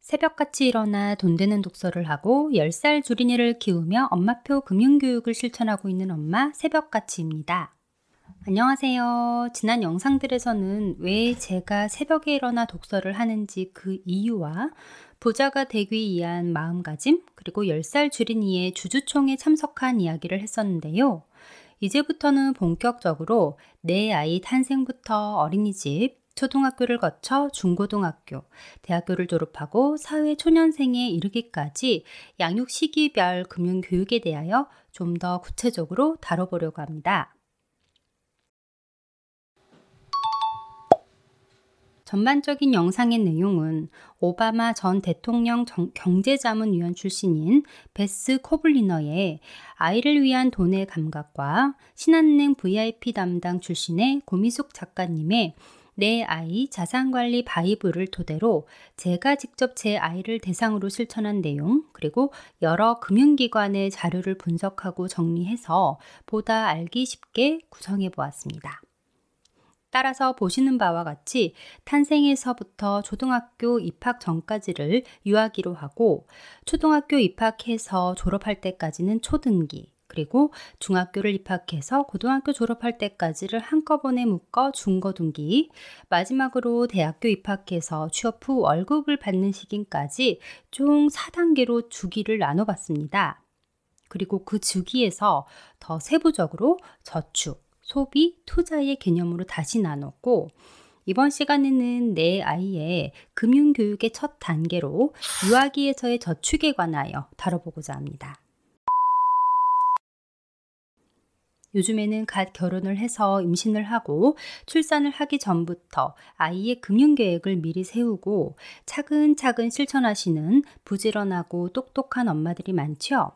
새벽같이 일어나 돈 되는 독서를 하고 10살 주린이를 키우며 엄마표 금융교육을 실천하고 있는 엄마 새벽같이입니다. 안녕하세요. 지난 영상들에서는 왜 제가 새벽에 일어나 독서를 하는지 그 이유와 부자가 되기 위한 마음가짐, 그리고 10살 주린이의 주주총에 참석한 이야기를 했었는데요. 이제부터는 본격적으로 내 아이 탄생부터 어린이집, 초등학교를 거쳐 중고등학교, 대학교를 졸업하고 사회 초년생에 이르기까지 양육 시기별 금융교육에 대하여 좀 더 구체적으로 다뤄보려고 합니다. 전반적인 영상의 내용은 오바마 전 대통령 경제자문위원 출신인 베스 코블리너의 아이를 위한 돈의 감각과 신한은행 VIP 담당 출신의 고미숙 작가님의 내 아이 자산관리 바이블을 토대로 제가 직접 제 아이를 대상으로 실천한 내용, 그리고 여러 금융기관의 자료를 분석하고 정리해서 보다 알기 쉽게 구성해 보았습니다. 따라서 보시는 바와 같이 탄생에서부터 초등학교 입학 전까지를 유아기로 하고, 초등학교 입학해서 졸업할 때까지는 초등기, 그리고 중학교를 입학해서 고등학교 졸업할 때까지를 한꺼번에 묶어 중고등기, 마지막으로 대학교 입학해서 취업 후 월급을 받는 시기까지 총 4단계로 주기를 나눠봤습니다. 그리고 그 주기에서 더 세부적으로 저축, 소비, 투자의 개념으로 다시 나눴고, 이번 시간에는 내 아이의 금융교육의 첫 단계로 유아기에서의 저축에 관하여 다뤄보고자 합니다. 요즘에는 갓 결혼을 해서 임신을 하고 출산을 하기 전부터 아이의 금융계획을 미리 세우고 차근차근 실천하시는 부지런하고 똑똑한 엄마들이 많죠.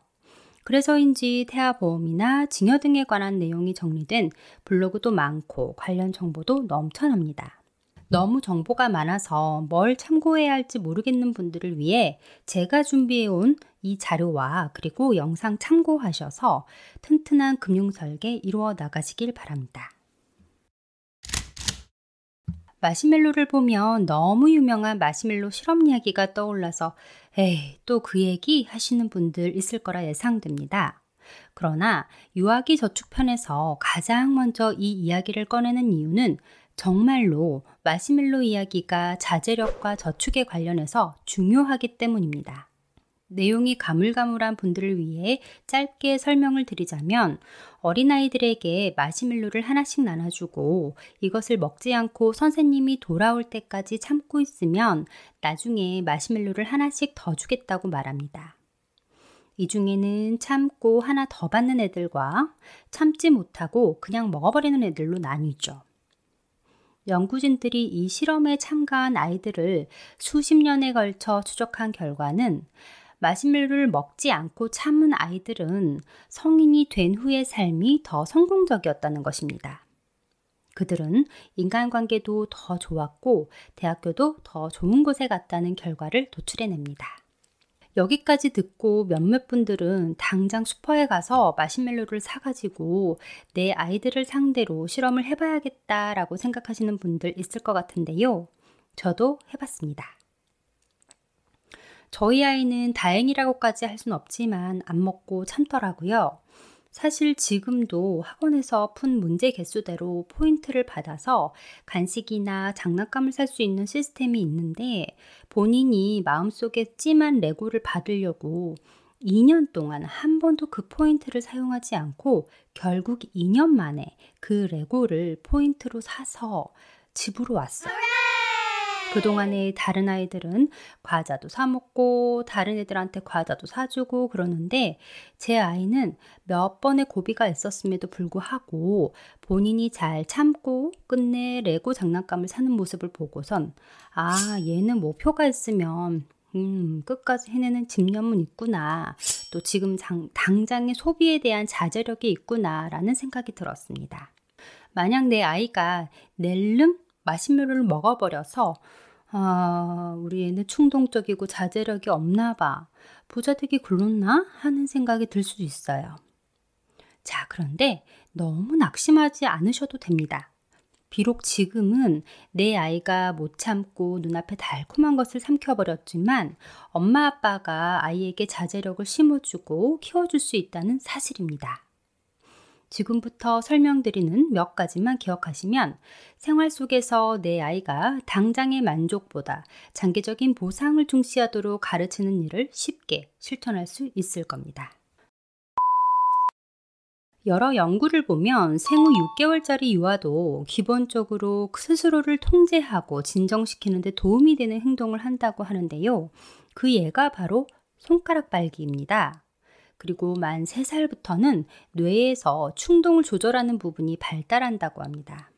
그래서인지 태아보험이나 증여 등에 관한 내용이 정리된 블로그도 많고 관련 정보도 넘쳐납니다. 너무 정보가 많아서 뭘 참고해야 할지 모르겠는 분들을 위해 제가 준비해온 이 자료와 그리고 영상 참고하셔서 튼튼한 금융설계 이루어 나가시길 바랍니다. 마시멜로를 보면 너무 유명한 마시멜로 실험 이야기가 떠올라서 에이, 또 그 얘기 하시는 분들 있을 거라 예상됩니다. 그러나 유아기 저축편에서 가장 먼저 이 이야기를 꺼내는 이유는 정말로 마시멜로 이야기가 자제력과 저축에 관련해서 중요하기 때문입니다. 내용이 가물가물한 분들을 위해 짧게 설명을 드리자면, 어린아이들에게 마시멜로를 하나씩 나눠주고 이것을 먹지 않고 선생님이 돌아올 때까지 참고 있으면 나중에 마시멜로를 하나씩 더 주겠다고 말합니다. 이 중에는 참고 하나 더 받는 애들과 참지 못하고 그냥 먹어버리는 애들로 나뉘죠. 연구진들이 이 실험에 참가한 아이들을 수십 년에 걸쳐 추적한 결과는 마시멜로를 먹지 않고 참은 아이들은 성인이 된 후의 삶이 더 성공적이었다는 것입니다. 그들은 인간관계도 더 좋았고 대학교도 더 좋은 곳에 갔다는 결과를 도출해냅니다. 여기까지 듣고 몇몇 분들은 당장 슈퍼에 가서 마시멜로를 사가지고 내 아이들을 상대로 실험을 해봐야겠다라고 생각하시는 분들 있을 것 같은데요. 저도 해봤습니다. 저희 아이는 다행이라고까지 할 순 없지만 안 먹고 참더라고요. 사실 지금도 학원에서 푼 문제 개수대로 포인트를 받아서 간식이나 장난감을 살 수 있는 시스템이 있는데, 본인이 마음속에 찜한 레고를 받으려고 2년 동안 한 번도 그 포인트를 사용하지 않고 결국 2년 만에 그 레고를 포인트로 사서 집으로 왔어요. 그동안에 다른 아이들은 과자도 사 먹고 다른 애들한테 과자도 사주고 그러는데, 제 아이는 몇 번의 고비가 있었음에도 불구하고 본인이 잘 참고 끝내 레고 장난감을 사는 모습을 보고선 얘는 목표가 있으면 끝까지 해내는 집념은 있구나, 또 지금 당장의 소비에 대한 자제력이 있구나 라는 생각이 들었습니다. 만약 내 아이가 낼름 마시멜로를 먹어버려서 우리 애는 충동적이고 자제력이 없나 봐, 부자 되기 굴렀나 하는 생각이 들 수도 있어요. 자, 그런데 너무 낙심하지 않으셔도 됩니다. 비록 지금은 내 아이가 못 참고 눈앞에 달콤한 것을 삼켜버렸지만 엄마 아빠가 아이에게 자제력을 심어주고 키워줄 수 있다는 사실입니다. 지금부터 설명드리는 몇 가지만 기억하시면 생활 속에서 내 아이가 당장의 만족보다 장기적인 보상을 중시하도록 가르치는 일을 쉽게 실천할 수 있을 겁니다. 여러 연구를 보면 생후 6개월짜리 유아도 기본적으로 스스로를 통제하고 진정시키는 데 도움이 되는 행동을 한다고 하는데요. 그 예가 바로 손가락 빨기입니다. 그리고 만 3살부터는 뇌에서 충동을 조절하는 부분이 발달한다고 합니다.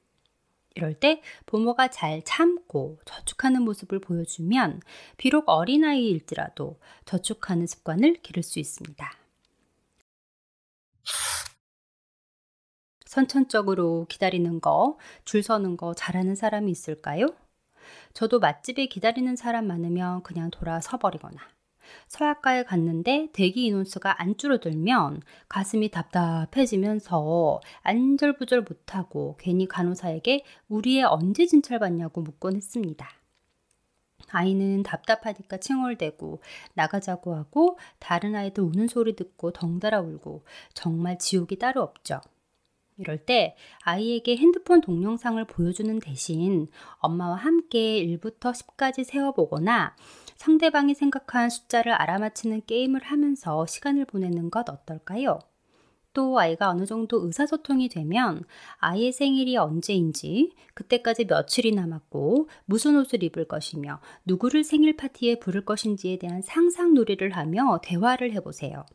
이럴 때 부모가 잘 참고 저축하는 모습을 보여주면 비록 어린아이일지라도 저축하는 습관을 기를 수 있습니다. 선천적으로 기다리는 거, 줄 서는 거 잘하는 사람이 있을까요? 저도 맛집에 기다리는 사람 많으면 그냥 돌아서 버리거나 서약가에 갔는데 대기 인원수가 안 줄어들면 가슴이 답답해지면서 안절부절 못하고 괜히 간호사에게 우리 애 언제 진찰받냐고 묻곤 했습니다. 아이는 답답하니까 칭얼대고 나가자고 하고 다른 아이들 우는 소리 듣고 덩달아 울고 정말 지옥이 따로 없죠. 이럴 때 아이에게 핸드폰 동영상을 보여주는 대신 엄마와 함께 1부터 10까지 세어보거나 상대방이 생각한 숫자를 알아맞히는 게임을 하면서 시간을 보내는 것 어떨까요? 또 아이가 어느 정도 의사소통이 되면 아이의 생일이 언제인지, 그때까지 며칠이 남았고 무슨 옷을 입을 것이며 누구를 생일 파티에 부를 것인지에 대한 상상놀이를 하며 대화를 해보세요.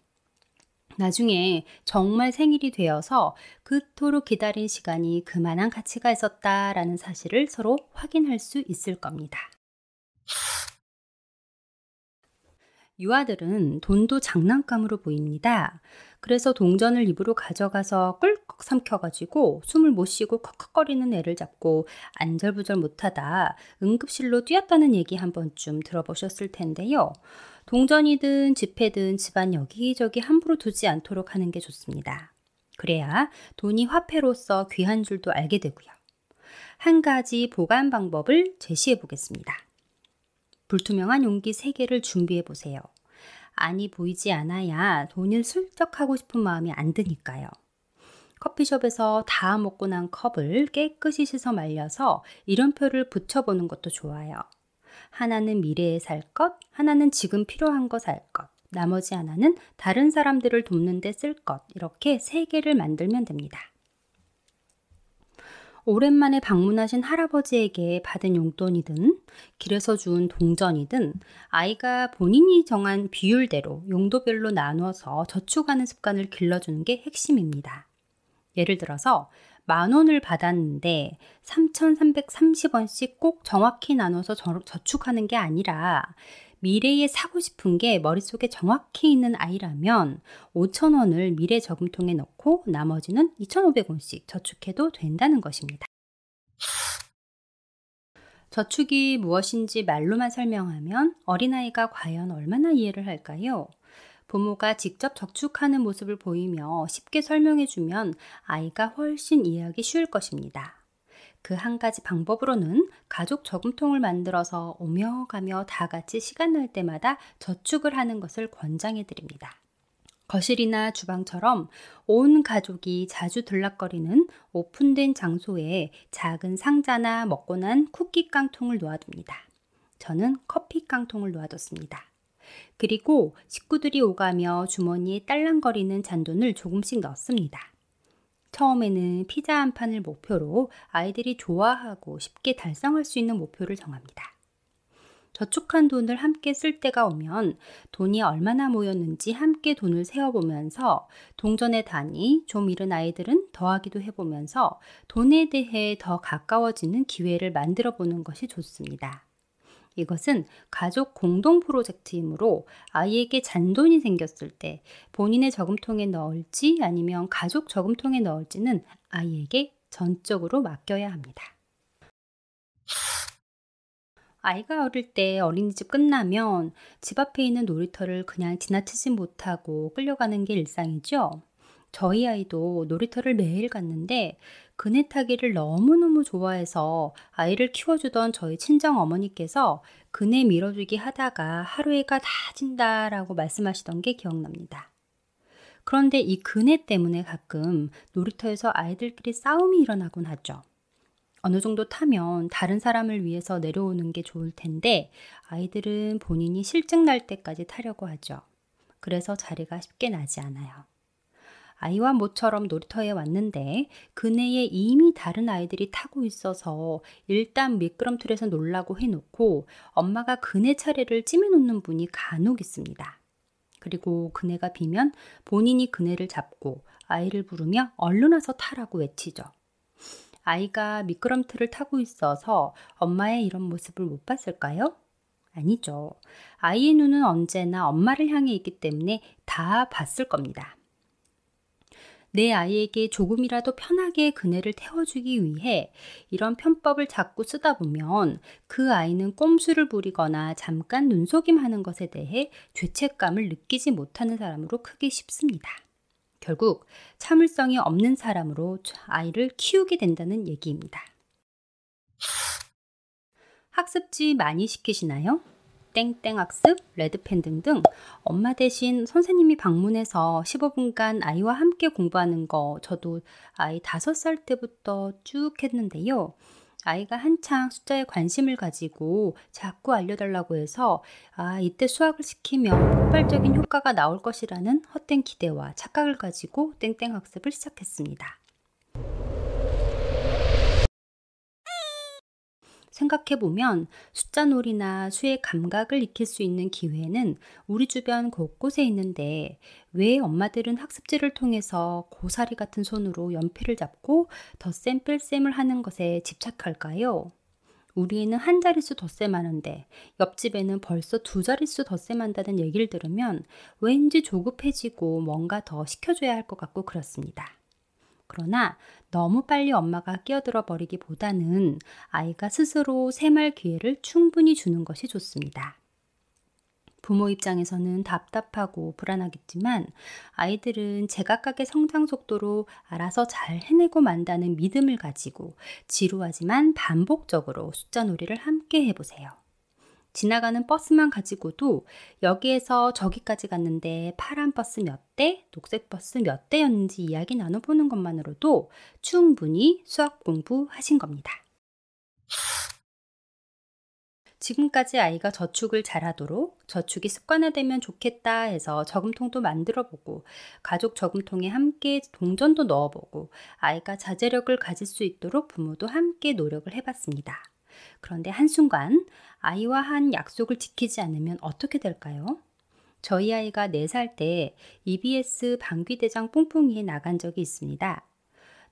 나중에 정말 생일이 되어서 그토록 기다린 시간이 그만한 가치가 있었다라는 사실을 서로 확인할 수 있을 겁니다. 유아들은 돈도 장난감으로 보입니다. 그래서 동전을 입으로 가져가서 꿀꺽 삼켜가지고 숨을 못 쉬고 컥컥거리는 애를 잡고 안절부절 못하다 응급실로 뛰었다는 얘기 한 번쯤 들어보셨을 텐데요. 동전이든 지폐든 집안 여기저기 함부로 두지 않도록 하는 게 좋습니다. 그래야 돈이 화폐로서 귀한 줄도 알게 되고요. 한 가지 보관 방법을 제시해 보겠습니다. 불투명한 용기 3개를 준비해 보세요. 안이 보이지 않아야 돈을 슬쩍 하고 싶은 마음이 안 드니까요. 커피숍에서 다 먹고 난 컵을 깨끗이 씻어 말려서 이름표를 붙여보는 것도 좋아요. 하나는 미래에 살 것, 하나는 지금 필요한 거 살 것, 나머지 하나는 다른 사람들을 돕는 데 쓸 것, 이렇게 3개를 만들면 됩니다. 오랜만에 방문하신 할아버지에게 받은 용돈이든 길에서 준 동전이든 아이가 본인이 정한 비율대로 용도별로 나눠서 저축하는 습관을 길러주는 게 핵심입니다. 예를 들어서 10,000원을 받았는데 3,330원씩 꼭 정확히 나눠서 저축하는 게 아니라 미래에 사고 싶은 게 머릿속에 정확히 있는 아이라면 5,000원을 미래 저금통에 넣고 나머지는 2,500원씩 저축해도 된다는 것입니다. 저축이 무엇인지 말로만 설명하면 어린아이가 과연 얼마나 이해를 할까요? 부모가 직접 저축하는 모습을 보이며 쉽게 설명해주면 아이가 훨씬 이해하기 쉬울 것입니다. 그 한 가지 방법으로는 가족 저금통을 만들어서 오며 가며 다 같이 시간 날 때마다 저축을 하는 것을 권장해 드립니다. 거실이나 주방처럼 온 가족이 자주 들락거리는 오픈된 장소에 작은 상자나 먹고 난 쿠키 깡통을 놓아둡니다. 저는 커피 깡통을 놓아뒀습니다. 그리고 식구들이 오가며 주머니에 딸랑거리는 잔돈을 조금씩 넣습니다. 처음에는 피자 한 판을 목표로 아이들이 좋아하고 쉽게 달성할 수 있는 목표를 정합니다. 저축한 돈을 함께 쓸 때가 오면 돈이 얼마나 모였는지 함께 돈을 세어보면서 동전의 단위, 좀 잃은 아이들은 더하기도 해보면서 돈에 대해 더 가까워지는 기회를 만들어 보는 것이 좋습니다. 이것은 가족 공동 프로젝트이므로 아이에게 잔돈이 생겼을 때 본인의 저금통에 넣을지 아니면 가족 저금통에 넣을지는 아이에게 전적으로 맡겨야 합니다. 아이가 어릴 때 어린이집 끝나면 집 앞에 있는 놀이터를 그냥 지나치지 못하고 끌려가는 게 일상이죠. 저희 아이도 놀이터를 매일 갔는데 그네 타기를 너무너무 좋아해서 아이를 키워주던 저희 친정 어머니께서 그네 밀어주기 하다가 하루에가 다 진다라고 말씀하시던 게 기억납니다. 그런데 이 그네 때문에 가끔 놀이터에서 아이들끼리 싸움이 일어나곤 하죠. 어느 정도 타면 다른 사람을 위해서 내려오는 게 좋을 텐데 아이들은 본인이 실증 날 때까지 타려고 하죠. 그래서 자리가 쉽게 나지 않아요. 아이와 모처럼 놀이터에 왔는데 그네에 이미 다른 아이들이 타고 있어서 일단 미끄럼틀에서 놀라고 해놓고 엄마가 그네 차례를 찜해놓는 분이 간혹 있습니다. 그리고 그네가 비면 본인이 그네를 잡고 아이를 부르며 얼른 와서 타라고 외치죠. 아이가 미끄럼틀을 타고 있어서 엄마의 이런 모습을 못 봤을까요? 아니죠. 아이의 눈은 언제나 엄마를 향해 있기 때문에 다 봤을 겁니다. 내 아이에게 조금이라도 편하게 그네를 태워주기 위해 이런 편법을 자꾸 쓰다 보면 그 아이는 꼼수를 부리거나 잠깐 눈속임하는 것에 대해 죄책감을 느끼지 못하는 사람으로 크기 쉽습니다. 결국 참을성이 없는 사람으로 아이를 키우게 된다는 얘기입니다. 학습지 많이 시키시나요? 땡땡 학습, 레드펜 등등 엄마 대신 선생님이 방문해서 15분간 아이와 함께 공부하는 거 저도 아이 5살 때부터 쭉 했는데요. 아이가 한창 숫자에 관심을 가지고 자꾸 알려달라고 해서 이때 수학을 시키면 폭발적인 효과가 나올 것이라는 헛된 기대와 착각을 가지고 땡땡 학습을 시작했습니다. 생각해보면 숫자놀이나 수의 감각을 익힐 수 있는 기회는 우리 주변 곳곳에 있는데 왜 엄마들은 학습지를 통해서 고사리 같은 손으로 연필을 잡고 덧셈 뺄셈을 하는 것에 집착할까요? 우리 애는 한 자릿수 덧셈하는데 옆집에는 벌써 2자릿수 덧셈한다는 얘기를 들으면 왠지 조급해지고 뭔가 더 시켜줘야 할 것 같고 그렇습니다. 그러나 너무 빨리 엄마가 끼어들어 버리기보다는 아이가 스스로 새말 기회를 충분히 주는 것이 좋습니다. 부모 입장에서는 답답하고 불안하겠지만 아이들은 제각각의 성장 속도로 알아서 잘 해내고 만다는 믿음을 가지고 지루하지만 반복적으로 숫자 놀이를 함께 해보세요. 지나가는 버스만 가지고도 여기에서 저기까지 갔는데 파란 버스 몇 대, 녹색 버스 몇 대였는지 이야기 나눠보는 것만으로도 충분히 수학 공부하신 겁니다. 지금까지 아이가 저축을 잘하도록 저축이 습관화되면 좋겠다 해서 저금통도 만들어보고 가족 저금통에 함께 동전도 넣어보고 아이가 자제력을 가질 수 있도록 부모도 함께 노력을 해봤습니다. 그런데 한순간 아이와 한 약속을 지키지 않으면 어떻게 될까요? 저희 아이가 4살 때 EBS 방귀대장 뿡뿡이에 나간 적이 있습니다.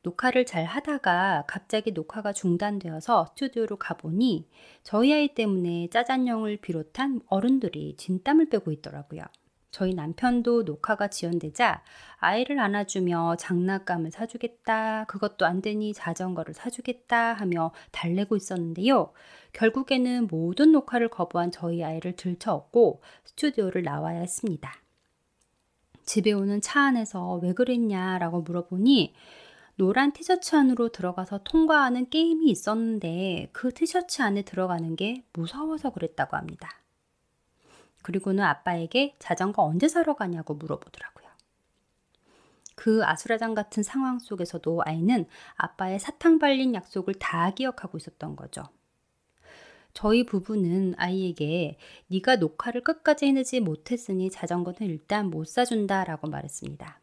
녹화를 잘 하다가 갑자기 녹화가 중단되어서 스튜디오로 가보니 저희 아이 때문에 짜잔형을 비롯한 어른들이 진땀을 빼고 있더라고요. 저희 남편도 녹화가 지연되자 아이를 안아주며 장난감을 사주겠다, 그것도 안 되니 자전거를 사주겠다 하며 달래고 있었는데요. 결국에는 모든 녹화를 거부한 저희 아이를 들쳐업고 스튜디오를 나와야 했습니다. 집에 오는 차 안에서 왜 그랬냐라고 물어보니 노란 티셔츠 안으로 들어가서 통과하는 게임이 있었는데 그 티셔츠 안에 들어가는 게 무서워서 그랬다고 합니다. 그리고는 아빠에게 자전거 언제 사러 가냐고 물어보더라고요. 그 아수라장 같은 상황 속에서도 아이는 아빠의 사탕 발린 약속을 다 기억하고 있었던 거죠. 저희 부부는 아이에게 네가 녹화를 끝까지 해내지 못했으니 자전거는 일단 못 사준다 라고 말했습니다.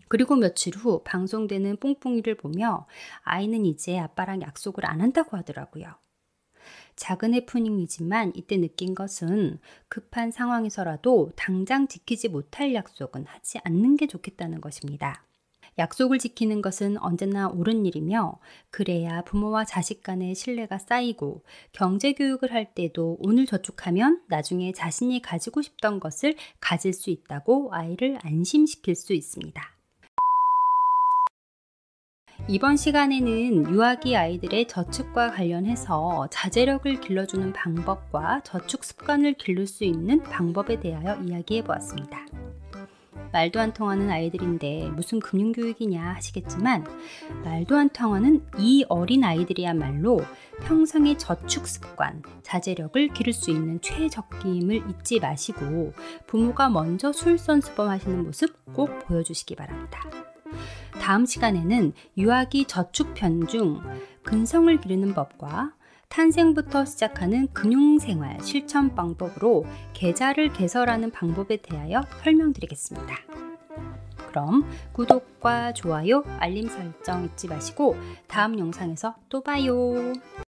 그리고 며칠 후 방송되는 뿡뿡이를 보며 아이는 이제 아빠랑 약속을 안 한다고 하더라고요. 작은 해프닝이지만 이때 느낀 것은 급한 상황에서라도 당장 지키지 못할 약속은 하지 않는 게 좋겠다는 것입니다. 약속을 지키는 것은 언제나 옳은 일이며 그래야 부모와 자식 간의 신뢰가 쌓이고 경제교육을 할 때도 오늘 저축하면 나중에 자신이 가지고 싶던 것을 가질 수 있다고 아이를 안심시킬 수 있습니다. 이번 시간에는 유아기 아이들의 저축과 관련해서 자제력을 길러주는 방법과 저축 습관을 기를 수 있는 방법에 대하여 이야기해 보았습니다. 말도 안 통하는 아이들인데 무슨 금융교육이냐 하시겠지만 말도 안 통하는 이 어린 아이들이야말로 평생의 저축 습관, 자제력을 기를 수 있는 최적기임을 잊지 마시고 부모가 먼저 솔선수범하시는 모습 꼭 보여주시기 바랍니다. 다음 시간에는 유아기 저축편 중 근성을 기르는 법과 탄생부터 시작하는 금융생활 실천 방법으로 계좌를 개설하는 방법에 대하여 설명드리겠습니다. 그럼 구독과 좋아요, 알림 설정 잊지 마시고 다음 영상에서 또 봐요.